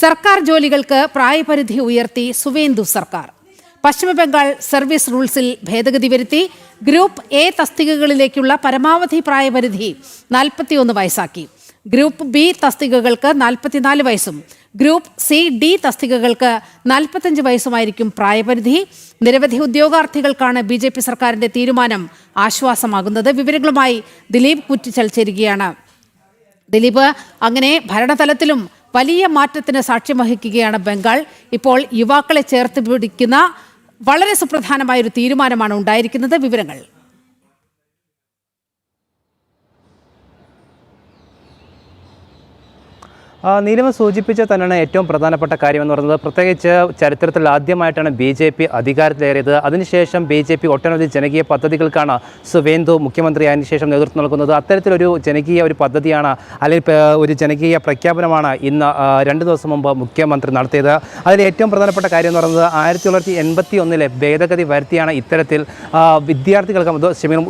സർക്കാർ ജോലികൾക്ക് പ്രായപരിധി ഉയർത്തി സുവേന്ദു സർക്കാർ. പശ്ചിമബംഗാൾ സർവീസ് റൂൾസിൽ ഭേദഗതി വരുത്തി. ഗ്രൂപ്പ് എ തസ്തികകളിലേക്കുള്ള പരമാവധി പ്രായപരിധി 41 വയസ്സാക്കി. ഗ്രൂപ്പ് ബി തസ്തികകൾക്ക് 44 വയസ്സും ഗ്രൂപ്പ് സി ഡി തസ്തികകൾക്ക് 45 വയസ്സുമായിരിക്കും പ്രായപരിധി. നിരവധി ഉദ്യോഗാർത്ഥികൾക്കാണ് BJP സർക്കാരിന്റെ തീരുമാനം ആശ്വാസമാകുന്നത്. വിവരങ്ങളുമായി ദിലീപ് കുറ്റിച്ചൽ ചേരുകയാണ്. ദിലീപ്, അങ്ങനെ ഭരണതലത്തിലും വലിയ മാറ്റത്തിന് സാക്ഷ്യം വഹിക്കുകയാണ് ബംഗാൾ. ഇപ്പോൾ യുവാക്കളെ ചേർത്ത് പിടിക്കുന്ന വളരെ സുപ്രധാനമായ ഒരു തീരുമാനമാണ് ഉണ്ടായിരിക്കുന്നത്. വിവരങ്ങൾ. നീലിമ സൂചിപ്പിച്ച തന്നെയാണ് ഏറ്റവും പ്രധാനപ്പെട്ട കാര്യമെന്ന് പറയുന്നത്. പ്രത്യേകിച്ച് ചരിത്രത്തിൽ ആദ്യമായിട്ടാണ് BJP അധികാരത്തിലേറിയത്. അതിനുശേഷം BJP ഒട്ടനവധി ജനകീയ പദ്ധതികൾക്കാണ് സുവേന്ദു മുഖ്യമന്ത്രിയായതിനു ശേഷം നേതൃത്വം നൽകുന്നത്. അത്തരത്തിലൊരു ജനകീയ പദ്ധതിയാണ്, അല്ലെങ്കിൽ ഒരു ജനകീയ പ്രഖ്യാപനമാണ് ഇന്ന് 2 ദിവസം മുമ്പ് മുഖ്യമന്ത്രി നടത്തിയത്. അതിൽ ഏറ്റവും പ്രധാനപ്പെട്ട കാര്യം എന്ന് പറയുന്നത് 1981 ഭേദഗതി വരുത്തിയാണ് ഇത്തരത്തിൽ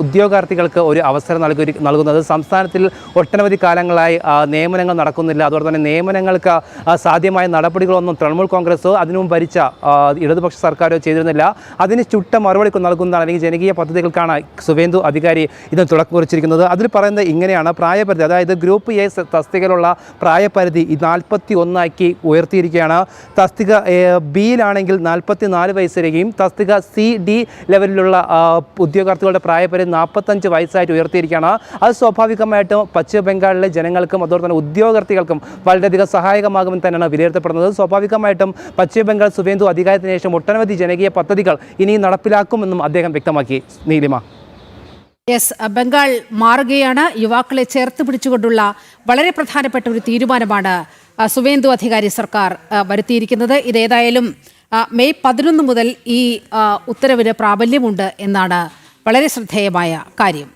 ഉദ്യോഗാർത്ഥികൾക്ക് ഒരു അവസരം നൽകുന്നത്. സംസ്ഥാനത്തിൽ ഒട്ടനവധി കാലങ്ങളായി നിയമനങ്ങൾ നടക്കുന്നില്ല. അതുപോലെ തന്നെ നിയമനങ്ങൾക്ക് സാധ്യമായ നടപടികളൊന്നും തൃണമൂൽ കോൺഗ്രസോ അതിനും ഭരിച്ച ഇടതുപക്ഷ സർക്കാരോ ചെയ്തിരുന്നില്ല. അതിന് ചുട്ട മറുപടി നൽകുന്നതാണ്, അല്ലെങ്കിൽ ജനകീയ പദ്ധതികൾക്കാണ് സുവേന്ദു അധികാരി ഇതിന് തുടക്കം കുറിച്ചിരിക്കുന്നത്. അതിൽ പറയുന്നത് ഇങ്ങനെയാണ്: പ്രായപരിധി, അതായത് ഗ്രൂപ്പ് എ തസ്തികയിലുള്ള പ്രായപരിധി 41 ഉയർത്തിയിരിക്കുകയാണ്. തസ്തിക ബിയിലാണെങ്കിൽ 44 വയസ്സ് വരെയും തസ്തിക സി ഡി ലെവലിലുള്ള ഉദ്യോഗാർത്ഥികളുടെ പ്രായപരിധി 45 വയസ്സായിട്ട് ഉയർത്തിയിരിക്കുകയാണ്. അത് സ്വാഭാവികമായിട്ടും പശ്ചിമ ബംഗാളിലെ ജനങ്ങൾക്കും അതുപോലെ തന്നെ ഉദ്യോഗാർത്ഥികൾക്കും വളരെയധികം സഹായകമാകുമെന്ന് തന്നെയാണ് വിലയിരുത്തപ്പെടുന്നത്. സ്വാഭാവികമായിട്ടും പശ്ചിമ ബംഗാൾ സുവേന്ദു അധികാരത്തിന് ശേഷം ഒട്ടനവധി ജനകീയ പദ്ധതികൾ ഇനി നടപ്പിലാക്കുമെന്നും അദ്ദേഹം വ്യക്തമാക്കി. നീലിമ, ബംഗാൾ മാറുകയാണ്. യുവാക്കളെ ചേർത്ത് പിടിച്ചുകൊണ്ടുള്ള വളരെ പ്രധാനപ്പെട്ട ഒരു തീരുമാനമാണ് സുവേന്ദു അധികാരി സർക്കാർ വരുത്തിയിരിക്കുന്നത്. ഇതേതായാലും മെയ് 11 മുതൽ ഈ ഉത്തരവിന് പ്രാബല്യമുണ്ട് എന്നാണ് വളരെ ശ്രദ്ധേയമായ കാര്യം.